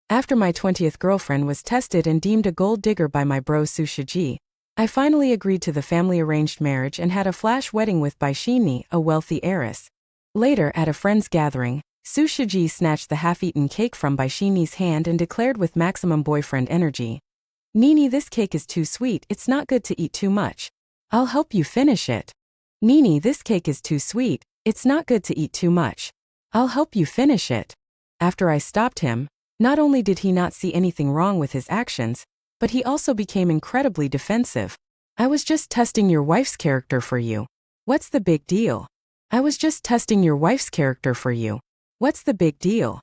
After my 20th girlfriend was tested and deemed a gold digger by my bro Xu Shijie, I finally agreed to the family-arranged marriage and had a flash wedding with Bai Xinni, a wealthy heiress. Later, at a friend's gathering, Xu Shijie snatched the half-eaten cake from Bai Xinni's hand and declared with maximum boyfriend energy, "Nini, this cake is too sweet, it's not good to eat too much. I'll help you finish it. Nini, this cake is too sweet, it's not good to eat too much. I'll help you finish it." After I stopped him, not only did he not see anything wrong with his actions, but he also became incredibly defensive. "I was just testing your wife's character for you. What's the big deal? I was just testing your wife's character for you. What's the big deal?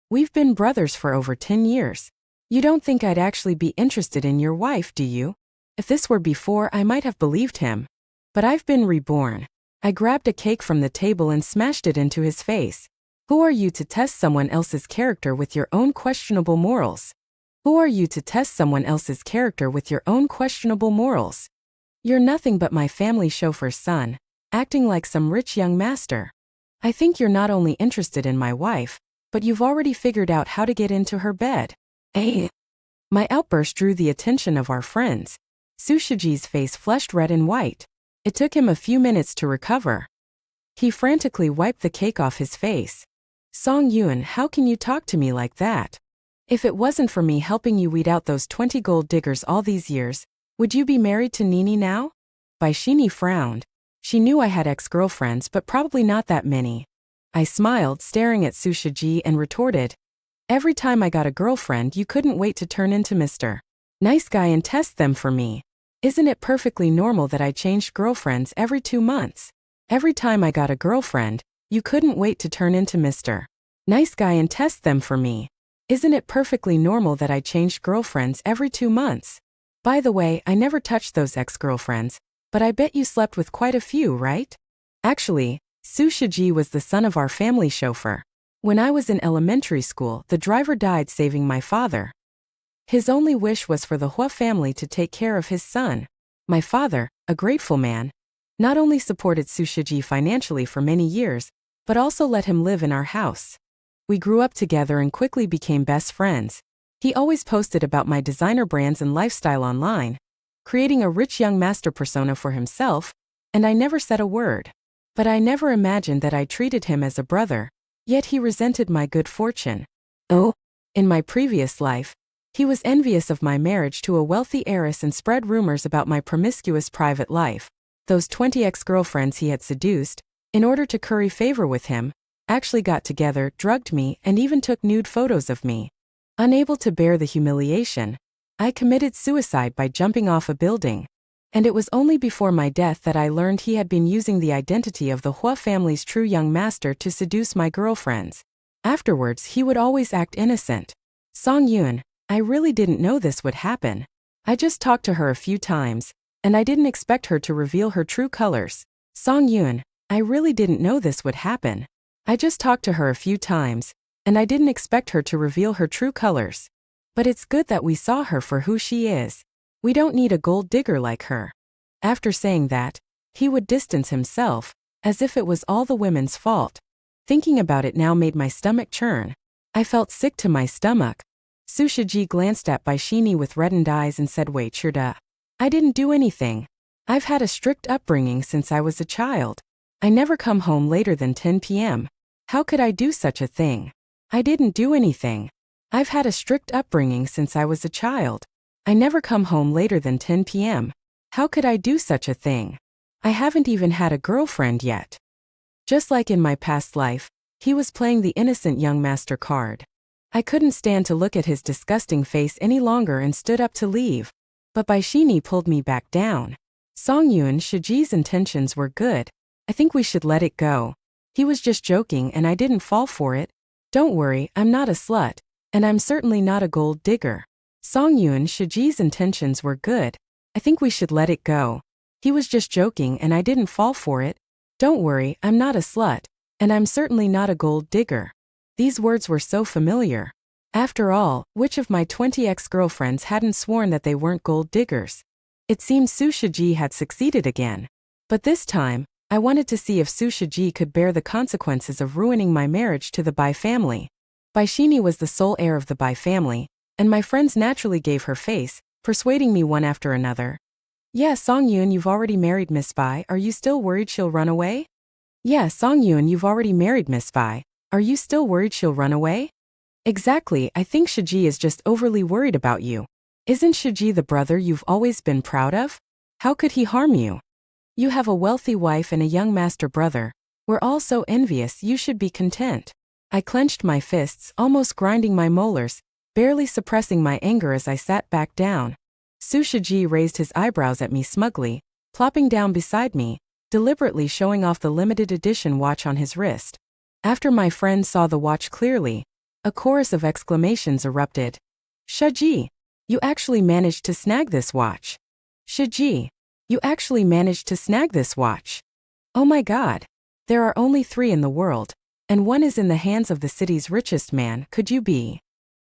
We've been brothers for over 10 years. You don't think I'd actually be interested in your wife, do you?" If this were before, I might have believed him. But I've been reborn. I grabbed a cake from the table and smashed it into his face. "Who are you to test someone else's character with your own questionable morals? Who are you to test someone else's character with your own questionable morals? You're nothing but my family chauffeur's son, acting like some rich young master. I think you're not only interested in my wife, but you've already figured out how to get into her bed." Eh? My outburst drew the attention of our friends. Xu Shijie's face flushed red and white. It took him a few minutes to recover. He frantically wiped the cake off his face. "Song Yuan, how can you talk to me like that? If it wasn't for me helping you weed out those 20 gold diggers all these years, would you be married to Nini now?" Bai Xinni frowned. She knew I had ex-girlfriends, but probably not that many. I smiled, staring at Xu Shijie, and retorted, "Every time I got a girlfriend, you couldn't wait to turn into Mr. Nice Guy and test them for me. Isn't it perfectly normal that I changed girlfriends every 2 months? Every time I got a girlfriend, you couldn't wait to turn into Mr. Nice Guy and test them for me. Isn't it perfectly normal that I changed girlfriends every 2 months? By the way, I never touched those ex-girlfriends, but I bet you slept with quite a few, right?" Actually, Xu Shijie was the son of our family chauffeur. When I was in elementary school, the driver died saving my father. His only wish was for the Hua family to take care of his son. My father, a grateful man, not only supported Xu Shijie financially for many years, but also let him live in our house. We grew up together and quickly became best friends. He always posted about my designer brands and lifestyle online, creating a rich young master persona for himself, and I never said a word. But I never imagined that I treated him as a brother, yet he resented my good fortune. Oh, in my previous life, he was envious of my marriage to a wealthy heiress and spread rumors about my promiscuous private life. Those 20 ex-girlfriends he had seduced, in order to curry favor with him, actually got together, drugged me, and even took nude photos of me. Unable to bear the humiliation, I committed suicide by jumping off a building. And it was only before my death that I learned he had been using the identity of the Hua family's true young master to seduce my girlfriends. Afterwards, he would always act innocent. "Song Yuan, I really didn't know this would happen. I just talked to her a few times, and I didn't expect her to reveal her true colors. Song Yuan, I really didn't know this would happen. I just talked to her a few times, and I didn't expect her to reveal her true colors. But it's good that we saw her for who she is. We don't need a gold digger like her." After saying that, he would distance himself, as if it was all the women's fault. Thinking about it now made my stomach churn. I felt sick to my stomach. Xu Shijie glanced at Bai Xinni with reddened eyes and said, "Wait, Shirda. I didn't do anything. I've had a strict upbringing since I was a child. I never come home later than 10 p.m. How could I do such a thing? I didn't do anything. I've had a strict upbringing since I was a child. I never come home later than 10 p.m. How could I do such a thing? I haven't even had a girlfriend yet." Just like in my past life, he was playing the innocent young master card. I couldn't stand to look at his disgusting face any longer and stood up to leave. But Bai Xinni pulled me back down. "Song Yuan, Shijie's intentions were good. I think we should let it go. He was just joking and I didn't fall for it. Don't worry, I'm not a slut, and I'm certainly not a gold digger. Song Yuan, Shijie's intentions were good. I think we should let it go. He was just joking and I didn't fall for it. Don't worry, I'm not a slut, and I'm certainly not a gold digger." These words were so familiar. After all, which of my 20 ex-girlfriends hadn't sworn that they weren't gold diggers? It seemed Xu Shijie had succeeded again. But this time, I wanted to see if Xu Shijie could bear the consequences of ruining my marriage to the Bai family. Bai Xinni was the sole heir of the Bai family, and my friends naturally gave her face, persuading me one after another. Yeah, Songyun, you've already married Miss Bai, are you still worried she'll run away? Yeah, Songyun, you've already married Miss Bai, are you still worried she'll run away? Exactly, I think Shijie is just overly worried about you. Isn't Shijie the brother you've always been proud of? How could he harm you? You have a wealthy wife and a young master brother. We're all so envious, you should be content. I clenched my fists, almost grinding my molars, barely suppressing my anger as I sat back down. Xu Shijie raised his eyebrows at me smugly, plopping down beside me, deliberately showing off the limited edition watch on his wrist. After my friend saw the watch clearly, a chorus of exclamations erupted. Shijie, you actually managed to snag this watch. Shijie, you actually managed to snag this watch. Oh my god. There are only 3 in the world, and one is in the hands of the city's richest man. Could you be?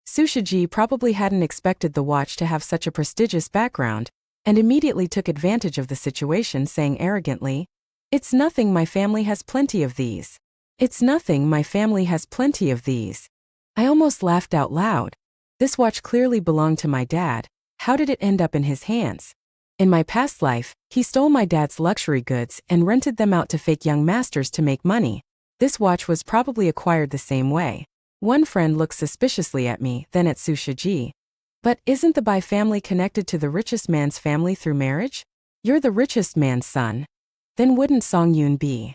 Xu Shijie probably hadn't expected the watch to have such a prestigious background, and immediately took advantage of the situation, saying arrogantly, "It's nothing, my family has plenty of these. It's nothing, my family has plenty of these." I almost laughed out loud. This watch clearly belonged to my dad. How did it end up in his hands? In my past life, he stole my dad's luxury goods and rented them out to fake young masters to make money. This watch was probably acquired the same way. One friend looked suspiciously at me, then at Xu Shijie. But isn't the Bai family connected to the richest man's family through marriage? You're the richest man's son. Then wouldn't Songyun be?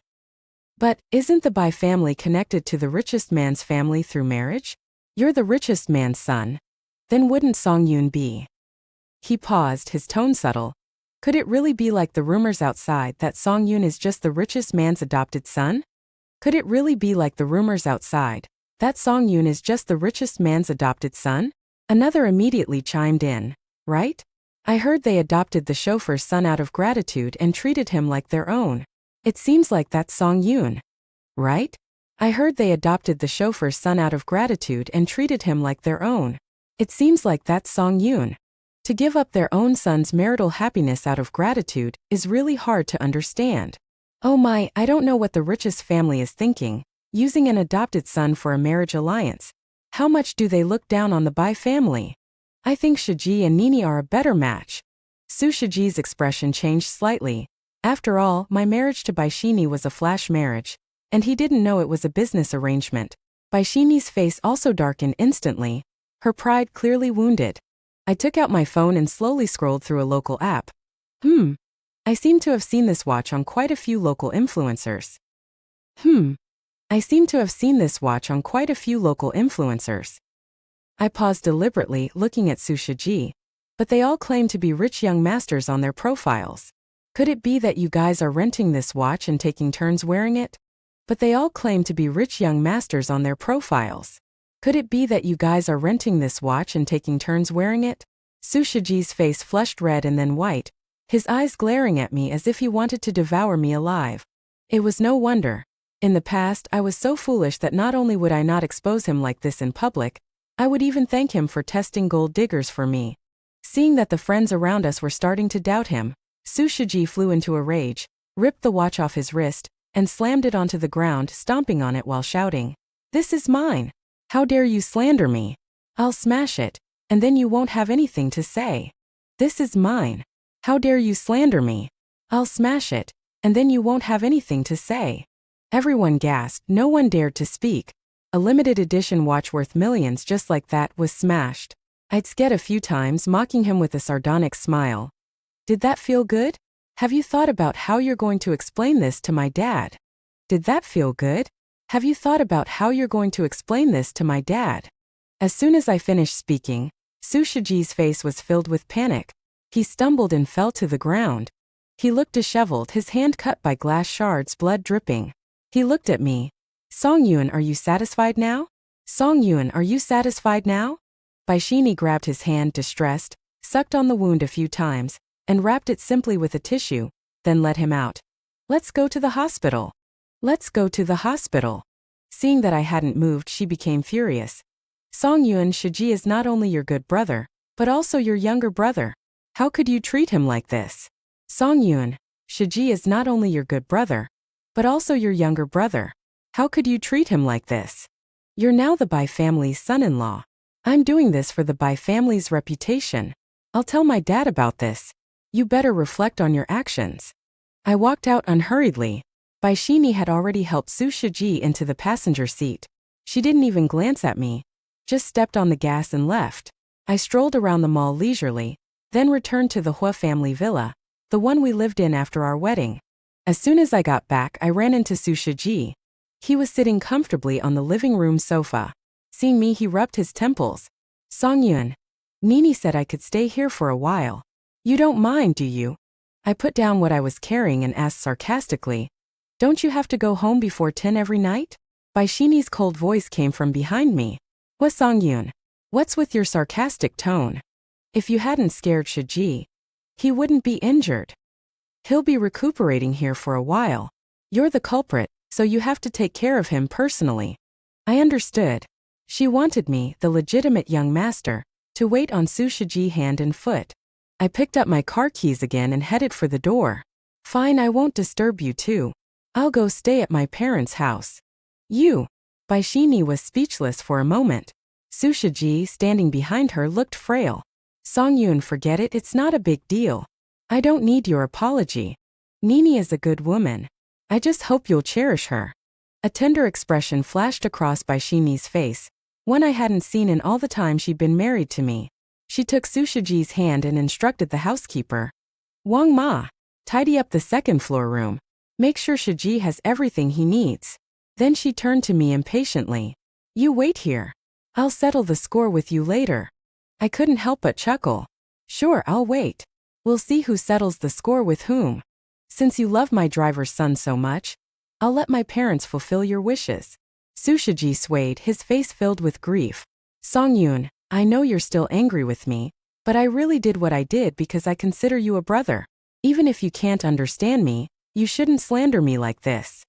But isn't the Bai family connected to the richest man's family through marriage? You're the richest man's son. Then wouldn't Songyun be? He paused, his tone subtle. Could it really be like the rumors outside that Songyun is just the richest man's adopted son? Could it really be like the rumors outside that Songyun is just the richest man's adopted son? Another immediately chimed in. Right? I heard they adopted the chauffeur's son out of gratitude and treated him like their own. It seems like that's Songyun. Right? I heard they adopted the chauffeur's son out of gratitude and treated him like their own. It seems like that's Songyun. To give up their own son's marital happiness out of gratitude is really hard to understand. Oh my, I don't know what the richest family is thinking, using an adopted son for a marriage alliance. How much do they look down on the Bai family? I think Shijie and Nini are a better match. Xu Shijie's expression changed slightly. After all, my marriage to Bai Xinni was a flash marriage, and he didn't know it was a business arrangement. Bai Xinni's face also darkened instantly, her pride clearly wounded. I took out my phone and slowly scrolled through a local app. I seem to have seen this watch on quite a few local influencers. I seem to have seen this watch on quite a few local influencers. I paused deliberately, looking at Xu Shijie. But they all claim to be rich young masters on their profiles. Could it be that you guys are renting this watch and taking turns wearing it? But they all claim to be rich young masters on their profiles. Could it be that you guys are renting this watch and taking turns wearing it? Xu Shijie's face flushed red and then white, his eyes glaring at me as if he wanted to devour me alive. It was no wonder. In the past, I was so foolish that not only would I not expose him like this in public, I would even thank him for testing gold diggers for me. Seeing that the friends around us were starting to doubt him, Xu Shijie flew into a rage, ripped the watch off his wrist, and slammed it onto the ground, stomping on it while shouting, "This is mine! How dare you slander me? I'll smash it, and then you won't have anything to say. This is mine. How dare you slander me? I'll smash it, and then you won't have anything to say." Everyone gasped, no one dared to speak. A limited edition watch worth millions just like that was smashed. I'd sked a few times, mocking him with a sardonic smile. Did that feel good? Have you thought about how you're going to explain this to my dad? Did that feel good? Have you thought about how you're going to explain this to my dad? As soon as I finished speaking, Xu Shijie's face was filled with panic. He stumbled and fell to the ground. He looked disheveled, his hand cut by glass shards, blood dripping. He looked at me. "Songyun, are you satisfied now? Songyun, are you satisfied now?" Bai Xinni grabbed his hand, distressed, sucked on the wound a few times, and wrapped it simply with a tissue, then let him out. "Let's go to the hospital. Let's go to the hospital." Seeing that I hadn't moved, she became furious. "Songyun, Shijie is not only your good brother, but also your younger brother. How could you treat him like this? Songyun, Shijie is not only your good brother, but also your younger brother. How could you treat him like this?" You're now the Bai family's son-in-law. I'm doing this for the Bai family's reputation. I'll tell my dad about this. You better reflect on your actions. I walked out unhurriedly. Bai Xinni had already helped Xu Shijie into the passenger seat. She didn't even glance at me, just stepped on the gas and left. I strolled around the mall leisurely, then returned to the Hua family villa, the one we lived in after our wedding. As soon as I got back, I ran into Xu Shijie. He was sitting comfortably on the living room sofa. Seeing me, he rubbed his temples. Songyun, Nini said I could stay here for a while. You don't mind, do you? I put down what I was carrying and asked sarcastically. Don't you have to go home before 10 every night? Bai Xinni's cold voice came from behind me. What, Songyun? What's with your sarcastic tone? If you hadn't scared Shijie, he wouldn't be injured. He'll be recuperating here for a while. You're the culprit, so you have to take care of him personally. I understood. She wanted me, the legitimate young master, to wait on Xu Shijie hand and foot. I picked up my car keys again and headed for the door. Fine, I won't disturb you too. I'll go stay at my parents' house. You. Bai Xinni was speechless for a moment. Xu Shijie, standing behind her, looked frail. Songyun, forget it, it's not a big deal. I don't need your apology. Nini is a good woman. I just hope you'll cherish her. A tender expression flashed across Bai Xinni's face, one I hadn't seen in all the time she'd been married to me. She took Xu Shijie's hand and instructed the housekeeper. Wang Ma, tidy up the second floor room. Make sure Shijie has everything he needs. Then she turned to me impatiently. You wait here. I'll settle the score with you later. I couldn't help but chuckle. Sure, I'll wait. We'll see who settles the score with whom. Since you love my driver's son so much, I'll let my parents fulfill your wishes. Xu Shijie swayed, his face filled with grief. Songyun, I know you're still angry with me, but I really did what I did because I consider you a brother. Even if you can't understand me, you shouldn't slander me like this.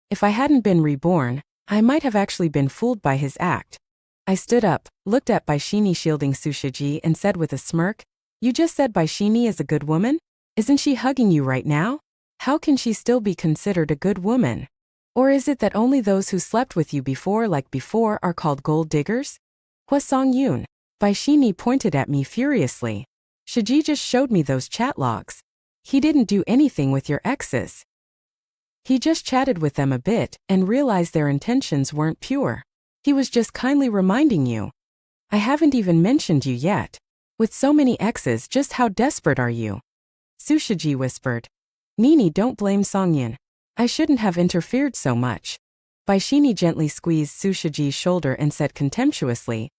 If I hadn't been reborn, I might have actually been fooled by his act. I stood up, looked at Bai Xinni shielding Xu Shijie and said with a smirk, You just said Bai Xinni is a good woman? Isn't she hugging you right now? How can she still be considered a good woman? Or is it that only those who slept with you before are called gold diggers? Hua Songyun. Bai Xinni pointed at me furiously. Shijie just showed me those chat logs. He didn't do anything with your exes. He just chatted with them a bit and realized their intentions weren't pure. He was just kindly reminding you. I haven't even mentioned you yet. With so many exes, just how desperate are you? Xu Shijie whispered. Nini, don't blame Songyun. I shouldn't have interfered so much. Bai Xinni gently squeezed Xu Shijie's shoulder and said contemptuously.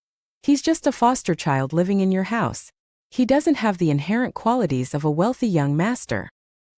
He's just a foster child living in your house. He doesn't have the inherent qualities of a wealthy young master.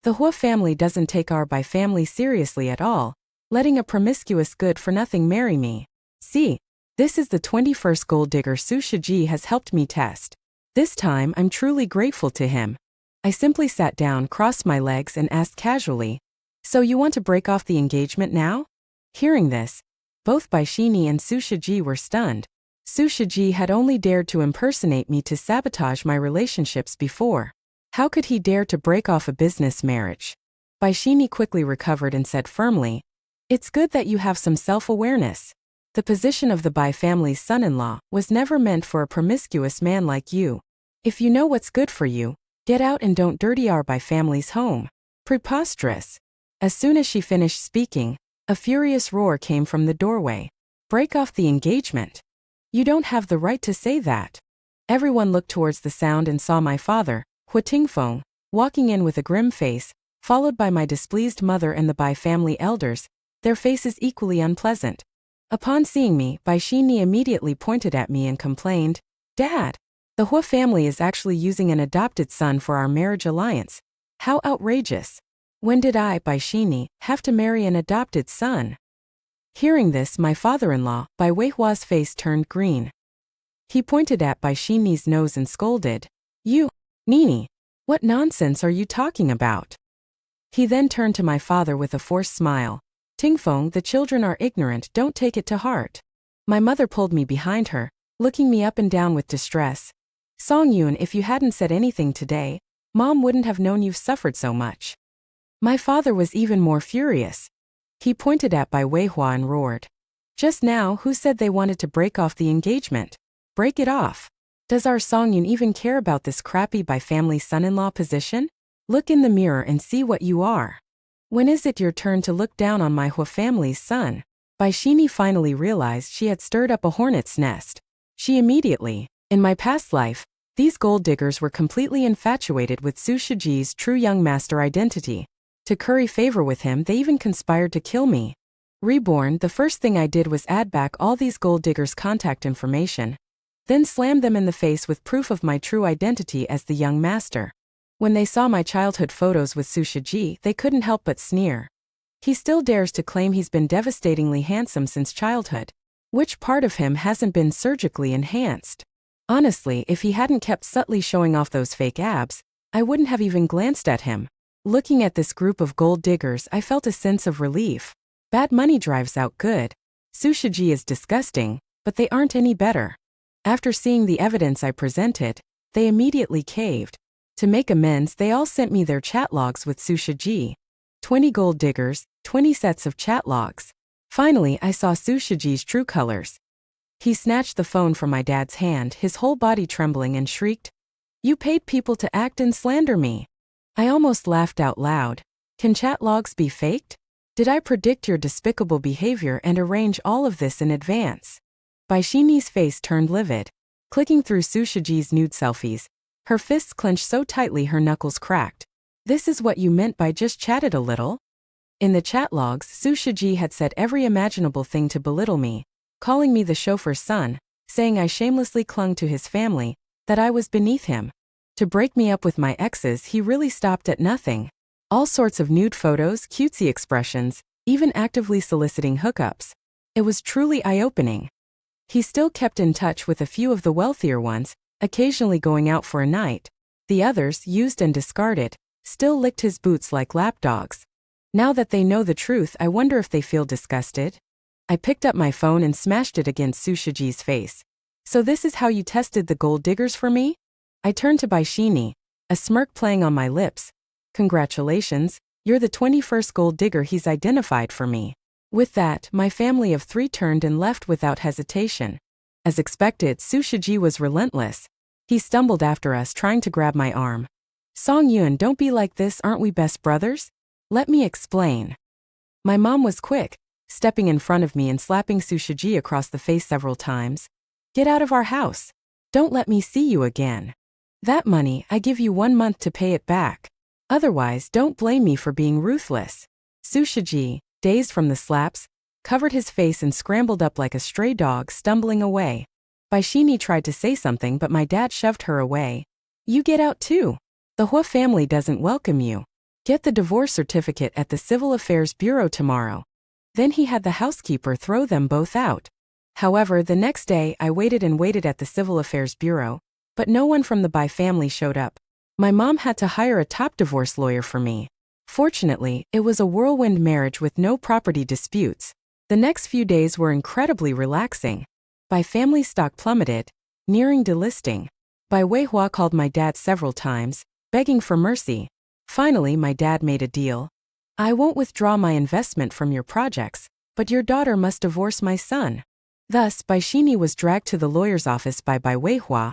The Hua family doesn't take our Bai family seriously at all, letting a promiscuous good-for-nothing marry me. See, this is the 21st gold digger Xu Shijie has helped me test. This time I'm truly grateful to him. I simply sat down, crossed my legs and asked casually, So you want to break off the engagement now? Hearing this, both Bai Xinni and Xu Shijie were stunned. Xu Shijie had only dared to impersonate me to sabotage my relationships before. How could he dare to break off a business marriage? Bai Xinni quickly recovered and said firmly, It's good that you have some self-awareness. The position of the Bai family's son-in-law was never meant for a promiscuous man like you. If you know what's good for you, get out and don't dirty our Bai family's home. Preposterous. As soon as she finished speaking, a furious roar came from the doorway. Break off the engagement. You don't have the right to say that. Everyone looked towards the sound and saw my father, Hua Tingfeng, walking in with a grim face, followed by my displeased mother and the Bai family elders, their faces equally unpleasant. Upon seeing me, Bai Xinni immediately pointed at me and complained, Dad, the Hua family is actually using an adopted son for our marriage alliance. How outrageous. When did I, Bai Xinni, have to marry an adopted son? Hearing this, my father-in-law, Bai Weihua's face turned green. He pointed at Bai Xinni's nose and scolded, You, Nini, what nonsense are you talking about? He then turned to my father with a forced smile. Tingfeng, the children are ignorant, don't take it to heart. My mother pulled me behind her, looking me up and down with distress. Songyun, if you hadn't said anything today, Mom wouldn't have known you've suffered so much. My father was even more furious. He pointed at Bai Weihua and roared. Just now, who said they wanted to break off the engagement? Break it off. Does our Songyun even care about this crappy by family son-in-law position? Look in the mirror and see what you are. When is it your turn to look down on my Hua family's son? Bai Xinni finally realized she had stirred up a hornet's nest. She immediately, in my past life, these gold diggers were completely infatuated with Xu Shijie's true young master identity. To curry favor with him, they even conspired to kill me. Reborn, the first thing I did was add back all these gold diggers' contact information, then slammed them in the face with proof of my true identity as the young master. When they saw my childhood photos with Xu Shijie, they couldn't help but sneer. He still dares to claim he's been devastatingly handsome since childhood. Which part of him hasn't been surgically enhanced? Honestly, if he hadn't kept subtly showing off those fake abs, I wouldn't have even glanced at him. Looking at this group of gold diggers, I felt a sense of relief. Bad money drives out good. Xu Shijie is disgusting, but they aren't any better. After seeing the evidence I presented, they immediately caved. To make amends, they all sent me their chat logs with Xu Shijie. 20 gold diggers, 20 sets of chat logs. Finally, I saw Xu Shijie's true colors. He snatched the phone from my dad's hand, his whole body trembling, and shrieked, "You paid people to act and slander me." I almost laughed out loud. Can chat logs be faked? Did I predict your despicable behavior and arrange all of this in advance? Bai Xinni's face turned livid. Clicking through Xu Shijie's nude selfies, her fists clenched so tightly her knuckles cracked. This is what you meant by just chatted a little? In the chat logs, Xu Shijie had said every imaginable thing to belittle me, calling me the chauffeur's son, saying I shamelessly clung to his family, that I was beneath him. To break me up with my exes, he really stopped at nothing. All sorts of nude photos, cutesy expressions, even actively soliciting hookups. It was truly eye-opening. He still kept in touch with a few of the wealthier ones, occasionally going out for a night. The others, used and discarded, still licked his boots like lapdogs. Now that they know the truth, I wonder if they feel disgusted. I picked up my phone and smashed it against Xu Shijie's face. So this is how you tested the gold diggers for me? I turned to Bai Xinni, a smirk playing on my lips. Congratulations, you're the 21st gold digger he's identified for me. With that, my family of 3 turned and left without hesitation. As expected, Xu Shijie was relentless. He stumbled after us, trying to grab my arm. "Songyun, don't be like this, aren't we best brothers? Let me explain." My mom was quick, stepping in front of me and slapping Xu Shijie across the face several times. "Get out of our house. Don't let me see you again. That money, I give you 1 month to pay it back. Otherwise, don't blame me for being ruthless." Xu Shijie, dazed from the slaps, covered his face and scrambled up like a stray dog, stumbling away. Bai Xinni tried to say something, but my dad shoved her away. "You get out too. The Hua family doesn't welcome you. Get the divorce certificate at the Civil Affairs Bureau tomorrow." Then he had the housekeeper throw them both out. However, the next day I waited and waited at the Civil Affairs Bureau, but no one from the Bai family showed up. My mom had to hire a top divorce lawyer for me. Fortunately, it was a whirlwind marriage with no property disputes. The next few days were incredibly relaxing. Bai family stock plummeted, nearing delisting. Bai Weihua called my dad several times, begging for mercy. Finally, my dad made a deal. "I won't withdraw my investment from your projects, but your daughter must divorce my son." Thus, Bai Xinni was dragged to the lawyer's office by Bai Weihua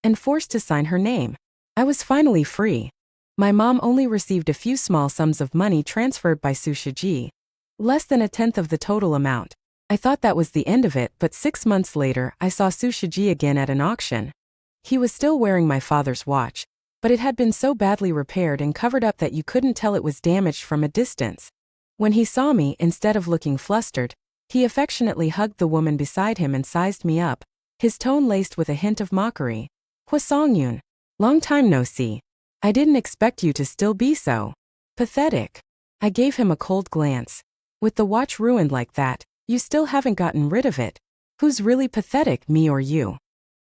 and forced to sign her name. I was finally free. My mom only received a few small sums of money transferred by Xu Shijie, less than 1/10 of the total amount. I thought that was the end of it, but 6 months later, I saw Xu Shijie again at an auction. He was still wearing my father's watch, but it had been so badly repaired and covered up that you couldn't tell it was damaged from a distance. When he saw me, instead of looking flustered, he affectionately hugged the woman beside him and sized me up, his tone laced with a hint of mockery. "Hua Songyun, long time no see. I didn't expect you to still be so pathetic." I gave him a cold glance. "With the watch ruined like that, you still haven't gotten rid of it. Who's really pathetic, me or you?"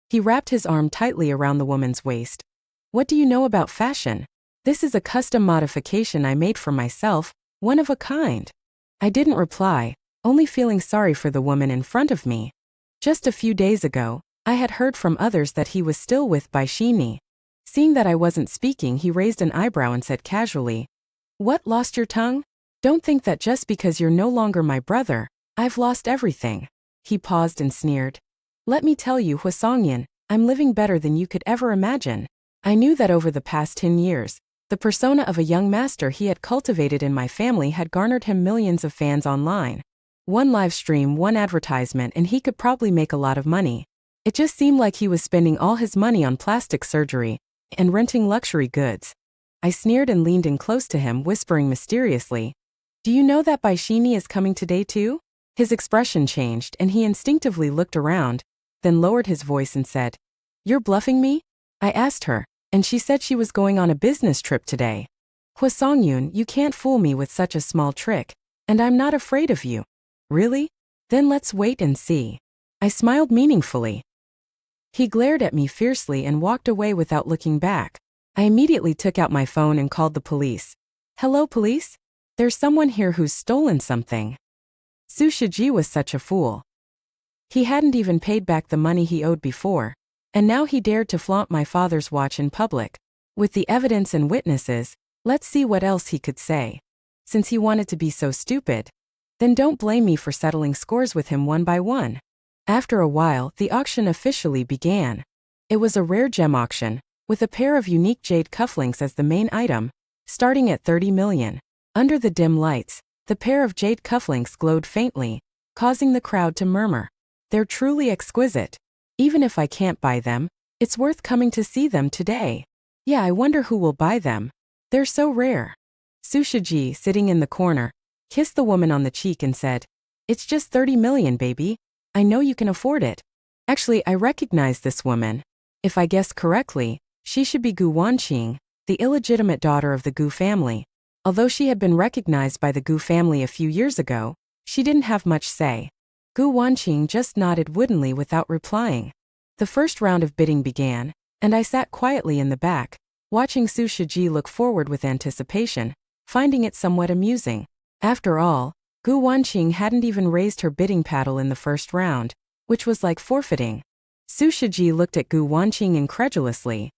He wrapped his arm tightly around the woman's waist. "What do you know about fashion? This is a custom modification I made for myself, one of a kind." I didn't reply, only feeling sorry for the woman in front of me. Just a few days ago, I had heard from others that he was still with Bai Xinni. Seeing that I wasn't speaking, he raised an eyebrow and said casually, "What, lost your tongue? Don't think that just because you're no longer my brother, I've lost everything." He paused and sneered. Let me tell you, Huasongyan, I'm living better than you could ever imagine. I knew that over the past 10 years, the persona of a young master he had cultivated in my family had garnered him millions of fans online. One live stream, one advertisement, and he could probably make a lot of money. It just seemed like he was spending all his money on plastic surgery and renting luxury goods. I sneered and leaned in close to him, whispering mysteriously, Do you know that Bai Xinni is coming today too? His expression changed and he instinctively looked around, then lowered his voice and said, You're bluffing me? I asked her, and she said she was going on a business trip today. Huasongyun, you can't fool me with such a small trick, and I'm not afraid of you. Really? Then let's wait and see. I smiled meaningfully. He glared at me fiercely and walked away without looking back. I immediately took out my phone and called the police. Hello, police? There's someone here who's stolen something. Xu Shijie was such a fool. He hadn't even paid back the money he owed before, and now he dared to flaunt my father's watch in public. With the evidence and witnesses, let's see what else he could say. Since he wanted to be so stupid, then don't blame me for settling scores with him one by one. After a while, the auction officially began. It was a rare gem auction, with a pair of unique jade cufflinks as the main item, starting at 30 million. Under the dim lights, the pair of jade cufflinks glowed faintly, causing the crowd to murmur. They're truly exquisite. Even if I can't buy them, it's worth coming to see them today. Yeah, I wonder who will buy them. They're so rare. Xu Shijie, sitting in the corner, kissed the woman on the cheek and said, It's just 30 million, baby. I know you can afford it. Actually, I recognize this woman. If I guessed correctly, she should be Gu Wanqing, the illegitimate daughter of the Gu family. Although she had been recognized by the Gu family a few years ago, she didn't have much say. Gu Wanqing just nodded woodenly without replying. The first round of bidding began, and I sat quietly in the back, watching Xu Shijie look forward with anticipation, finding it somewhat amusing. After all, Gu Wanqing hadn't even raised her bidding paddle in the first round, which was like forfeiting. Xu Shijie looked at Gu Wanqing incredulously.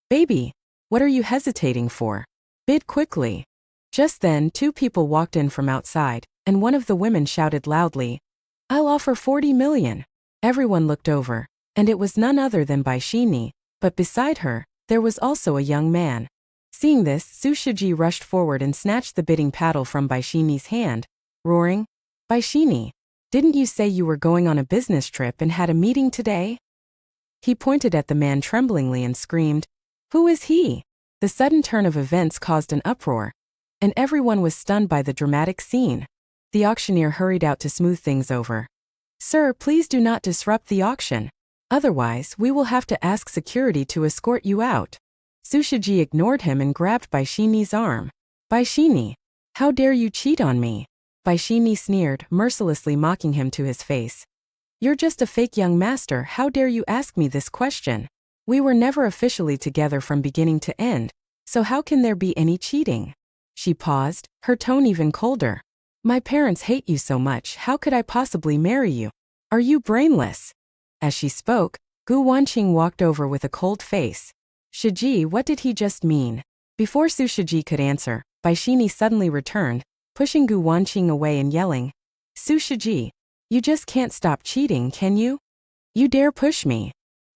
Baby, what are you hesitating for? Bid quickly. Just then, two people walked in from outside, and one of the women shouted loudly, I'll offer 40 million. Everyone looked over, and it was none other than Bai Xinni, but beside her, there was also a young man. Seeing this, Xu Shijie rushed forward and snatched the bidding paddle from Bai Xinni's hand, roaring, Bai Xinni, didn't you say you were going on a business trip and had a meeting today? He pointed at the man tremblingly and screamed, Who is he? The sudden turn of events caused an uproar, and everyone was stunned by the dramatic scene. The auctioneer hurried out to smooth things over. Sir, please do not disrupt the auction. Otherwise, we will have to ask security to escort you out. Xu Shijie ignored him and grabbed Bai Xinni's arm. Bai Xinni, how dare you cheat on me? Bai Xinni sneered, mercilessly mocking him to his face. You're just a fake young master, how dare you ask me this question? We were never officially together from beginning to end, so how can there be any cheating? She paused, her tone even colder. My parents hate you so much, how could I possibly marry you? Are you brainless? As she spoke, Gu Wanqing walked over with a cold face. Shijie, what did he just mean? Before Xu Shijie could answer, Bai Xinni suddenly returned, pushing Gu Wanqing away and yelling, Xu Shijie, you just can't stop cheating, can you? You dare push me?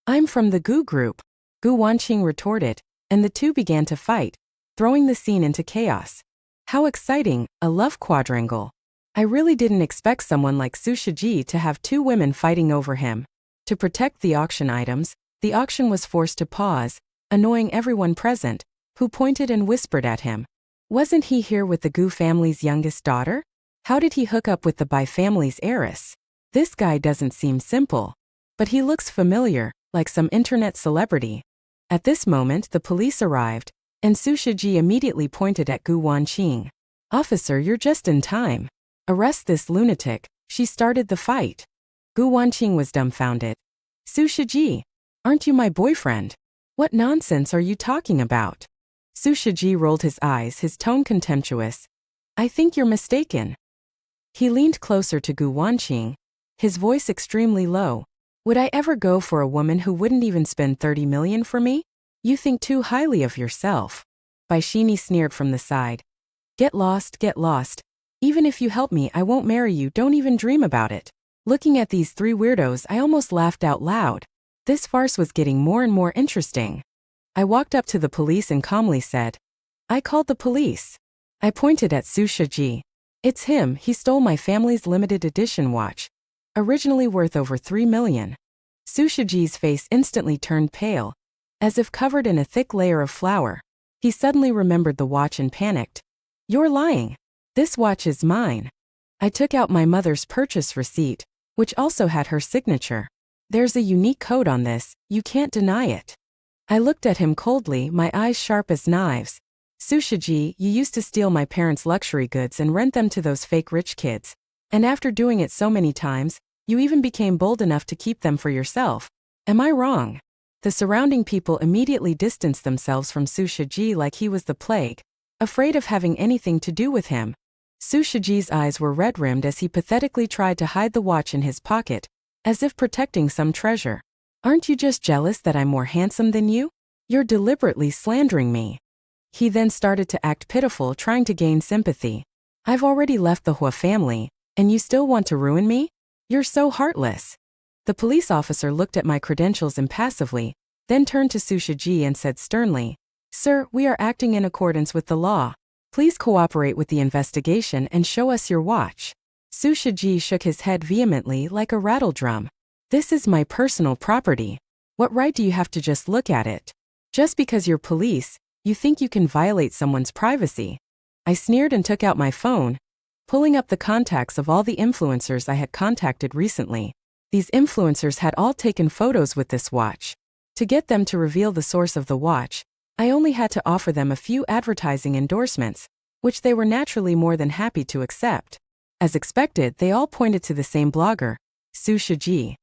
I'm from the Gu group, Gu Wanqing retorted, and the two began to fight, throwing the scene into chaos. How exciting, a love quadrangle. I really didn't expect someone like Xu Shijie to have two women fighting over him. To protect the auction items, the auction was forced to pause, annoying everyone present, who pointed and whispered at him. Wasn't he here with the Gu family's youngest daughter? How did he hook up with the Bai family's heiress? This guy doesn't seem simple. But he looks familiar, like some internet celebrity. At this moment, the police arrived, and Xu Shijie immediately pointed at Gu Wanqing. Officer, you're just in time. Arrest this lunatic. She started the fight. Gu Wanqing was dumbfounded. Xu Shijie, aren't you my boyfriend? What nonsense are you talking about? Xu Shijie rolled his eyes, his tone contemptuous. I think you're mistaken. He leaned closer to Gu Wanqing, his voice extremely low. Would I ever go for a woman who wouldn't even spend 30 million for me? You think too highly of yourself. Bai Xinni sneered from the side. Get lost, get lost. Even if you help me, I won't marry you, don't even dream about it. Looking at these three weirdos, I almost laughed out loud. This farce was getting more and more interesting. I walked up to the police and calmly said, "I called the police." I pointed at Xu Shijie. "It's him, he stole my family's limited edition watch. Originally worth over 3 million. Xu Shijie's face instantly turned pale, as if covered in a thick layer of flour. He suddenly remembered the watch and panicked. "You're lying. This watch is mine." I took out my mother's purchase receipt, which also had her signature. "There's a unique code on this, you can't deny it." I looked at him coldly, my eyes sharp as knives. "Xu Shijie, you used to steal my parents' luxury goods and rent them to those fake rich kids. And after doing it so many times, you even became bold enough to keep them for yourself. Am I wrong?" The surrounding people immediately distanced themselves from Xu Shijie like he was the plague, afraid of having anything to do with him. Xu Shijie's eyes were red-rimmed as he pathetically tried to hide the watch in his pocket, as if protecting some treasure. "Aren't you just jealous that I'm more handsome than you? You're deliberately slandering me." He then started to act pitiful, trying to gain sympathy. "I've already left the Hua family, and you still want to ruin me? You're so heartless." The police officer looked at my credentials impassively, then turned to Xu Shijie and said sternly, "Sir, we are acting in accordance with the law. Please cooperate with the investigation and show us your watch." Xu Shijie shook his head vehemently like a rattle drum. "This is my personal property. What right do you have to just look at it? Just because you're police, you think you can violate someone's privacy?" I sneered and took out my phone, pulling up the contacts of all the influencers I had contacted recently. These influencers had all taken photos with this watch. To get them to reveal the source of the watch, I only had to offer them a few advertising endorsements, which they were naturally more than happy to accept. As expected, they all pointed to the same blogger, Xu Shijie.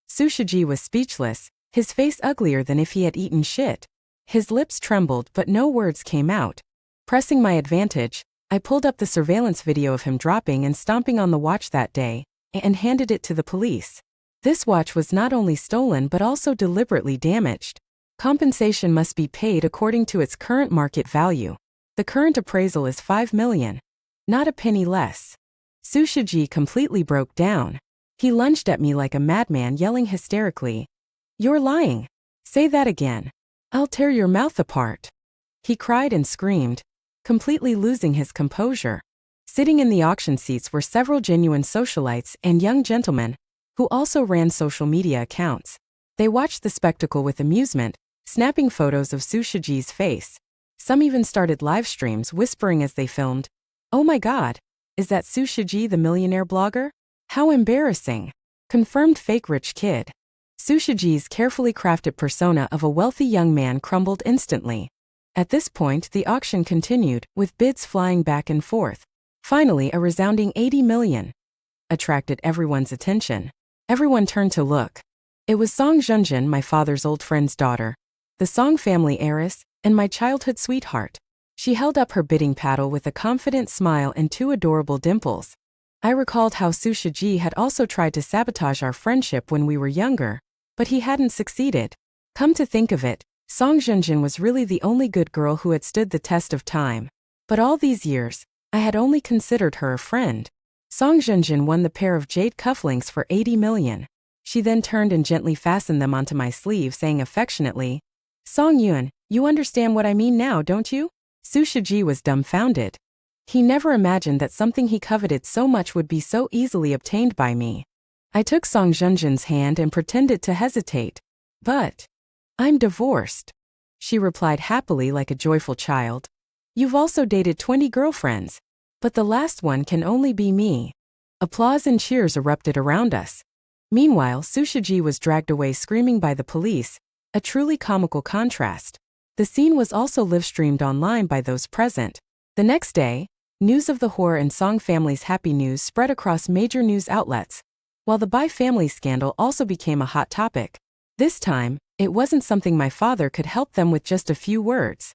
Xu Shijie was speechless, his face uglier than if he had eaten shit. His lips trembled but no words came out. Pressing my advantage, I pulled up the surveillance video of him dropping and stomping on the watch that day, and handed it to the police. This watch was not only stolen but also deliberately damaged. Compensation must be paid according to its current market value. The current appraisal is 5 million. Not a penny less. Xu Shijie completely broke down. He lunged at me like a madman, yelling hysterically, "You're lying. Say that again. I'll tear your mouth apart." He cried and screamed, completely losing his composure. Sitting in the auction seats were several genuine socialites and young gentlemen, who also ran social media accounts. They watched the spectacle with amusement, snapping photos of Xu Shijie's face. Some even started live streams, whispering as they filmed, "Oh my god, is that Xu Shijie the millionaire blogger? How embarrassing. Confirmed fake rich kid." Xu Shijie's carefully crafted persona of a wealthy young man crumbled instantly. At this point, the auction continued, with bids flying back and forth. Finally, a resounding 80 million attracted everyone's attention. Everyone turned to look. It was Song Junjun, my father's old friend's daughter, the Song family heiress, and my childhood sweetheart. She held up her bidding paddle with a confident smile and two adorable dimples. I recalled how Xu Shijie had also tried to sabotage our friendship when we were younger, but he hadn't succeeded. Come to think of it, Song Junjun was really the only good girl who had stood the test of time. But all these years, I had only considered her a friend. Song Junjun won the pair of jade cufflinks for 80 million. She then turned and gently fastened them onto my sleeve, saying affectionately, "Song Yuan, you understand what I mean now, don't you?" Xu Shijie was dumbfounded. He never imagined that something he coveted so much would be so easily obtained by me. I took Song Junjun's hand and pretended to hesitate. "But I'm divorced," she replied happily like a joyful child. "You've also dated 20 girlfriends, but the last one can only be me." Applause and cheers erupted around us. Meanwhile, Xu Shijie was dragged away screaming by the police, a truly comical contrast. The scene was also live-streamed online by those present. The next day, news of the Hor and Song family's happy news spread across major news outlets, while the Bai family scandal also became a hot topic. This time, it wasn't something my father could help them with just a few words.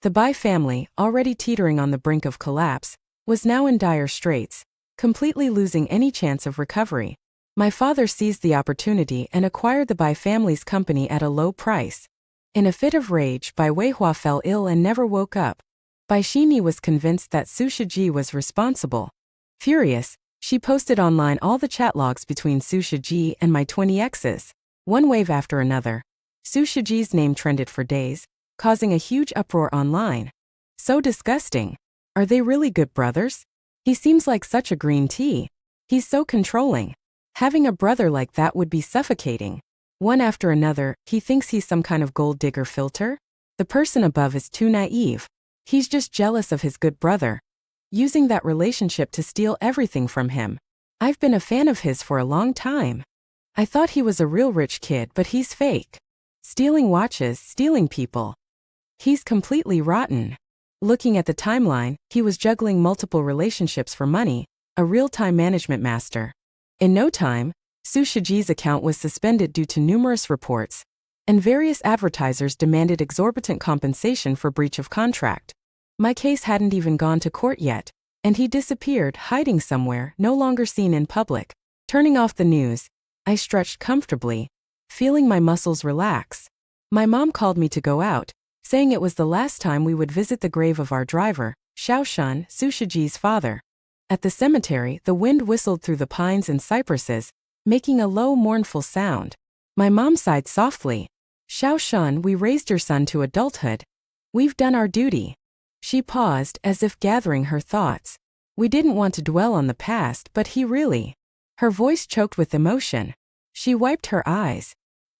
The Bai family, already teetering on the brink of collapse, was now in dire straits, completely losing any chance of recovery. My father seized the opportunity and acquired the Bai family's company at a low price. In a fit of rage, Bai Weihua fell ill and never woke up. Bai Xinni was convinced that Xu Shijie was responsible. Furious, She posted online all the chat logs between Xu Shijie and my 20 exes. One wave after another, Xu Shijie's name trended for days, causing a huge uproar online. So disgusting. Are they really good brothers? He seems like such a green tea. He's so controlling. Having a brother like that would be suffocating. One after another, he thinks he's some kind of gold digger filter? The person above is too naive. He's just jealous of his good brother, using that relationship to steal everything from him. I've been a fan of his for a long time. I thought he was a real rich kid, but he's fake. Stealing watches, stealing people. He's completely rotten. Looking at the timeline, he was juggling multiple relationships for money, a real-time management master. In no time, Xu Shijie's account was suspended due to numerous reports, and various advertisers demanded exorbitant compensation for breach of contract. My case hadn't even gone to court yet, and he disappeared, hiding somewhere, no longer seen in public. Turning off the news, I stretched comfortably, feeling my muscles relax. My mom called me to go out, saying it was the last time we would visit the grave of our driver, Xiaoshan, Xu Shijie's father. At the cemetery, the wind whistled through the pines and cypresses, making a low, mournful sound. My mom sighed softly. Xiaoshan, we raised your son to adulthood. We've done our duty. She paused, as if gathering her thoughts. We didn't want to dwell on the past, but he really. Her voice choked with emotion. She wiped her eyes.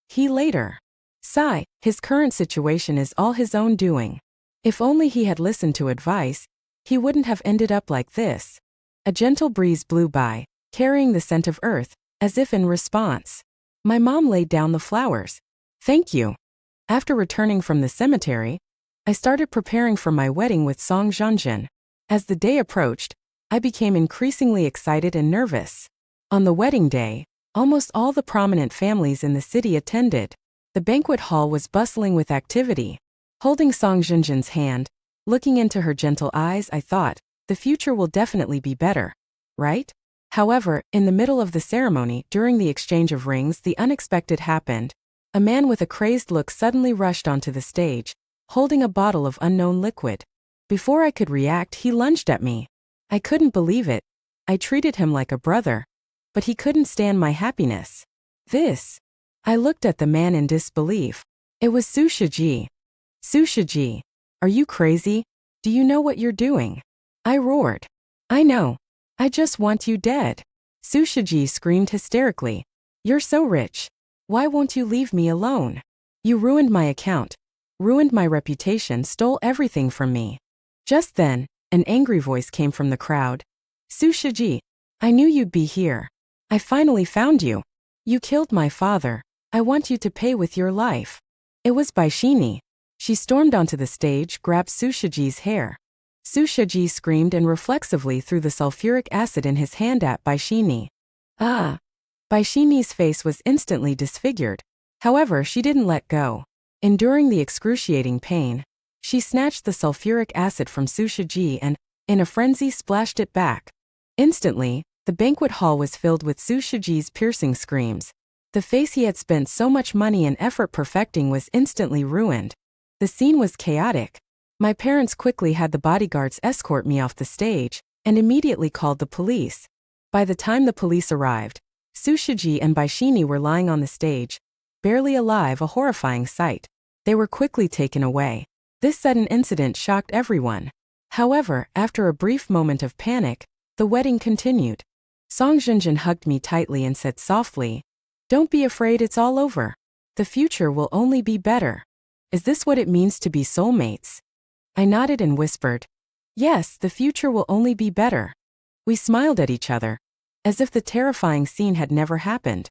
He later. Sigh, his current situation is all his own doing. If only he had listened to advice, he wouldn't have ended up like this. A gentle breeze blew by, carrying the scent of earth, as if in response. My mom laid down the flowers. Thank you. After returning from the cemetery, I started preparing for my wedding with Song Zhenjin. As the day approached, I became increasingly excited and nervous. On the wedding day, almost all the prominent families in the city attended. The banquet hall was bustling with activity. Holding Song Zhenjin's hand, looking into her gentle eyes, I thought, the future will definitely be better, right? However, in the middle of the ceremony, during the exchange of rings, the unexpected happened. A man with a crazed look suddenly rushed onto the stage, holding a bottle of unknown liquid. Before I could react, he lunged at me. I couldn't believe it. I treated him like a brother, but he couldn't stand my happiness. This. I looked at the man in disbelief. It was Xu Shijie. Xu Shijie, are you crazy? Do you know what you're doing? I roared. I know. I just want you dead. Xu Shijie screamed hysterically. You're so rich. Why won't you leave me alone? You ruined my account, ruined my reputation, stole everything from me. Just then, an angry voice came from the crowd. Xu Shijie, I knew you'd be here. I finally found you. You killed my father. I want you to pay with your life. It was Bai Xinni. She stormed onto the stage, grabbed Xu Shijie's hair. Xu Shijie screamed and reflexively threw the sulfuric acid in his hand at Bai Xinni. Ah! Bai Xinni's face was instantly disfigured. However, she didn't let go. Enduring the excruciating pain, she snatched the sulfuric acid from Xu Shijie and, in a frenzy, splashed it back. Instantly, the banquet hall was filled with Xu Shijie's piercing screams. The face he had spent so much money and effort perfecting was instantly ruined. The scene was chaotic. My parents quickly had the bodyguards escort me off the stage, and immediately called the police. By the time the police arrived, Xu Shijie and Bai Xinni were lying on the stage, barely alive, a horrifying sight. They were quickly taken away. This sudden incident shocked everyone. However, after a brief moment of panic, the wedding continued. Song Zhenjin hugged me tightly and said softly, "Don't be afraid, it's all over. The future will only be better." Is this what it means to be soulmates? I nodded and whispered, "Yes, the future will only be better." We smiled at each other, as if the terrifying scene had never happened.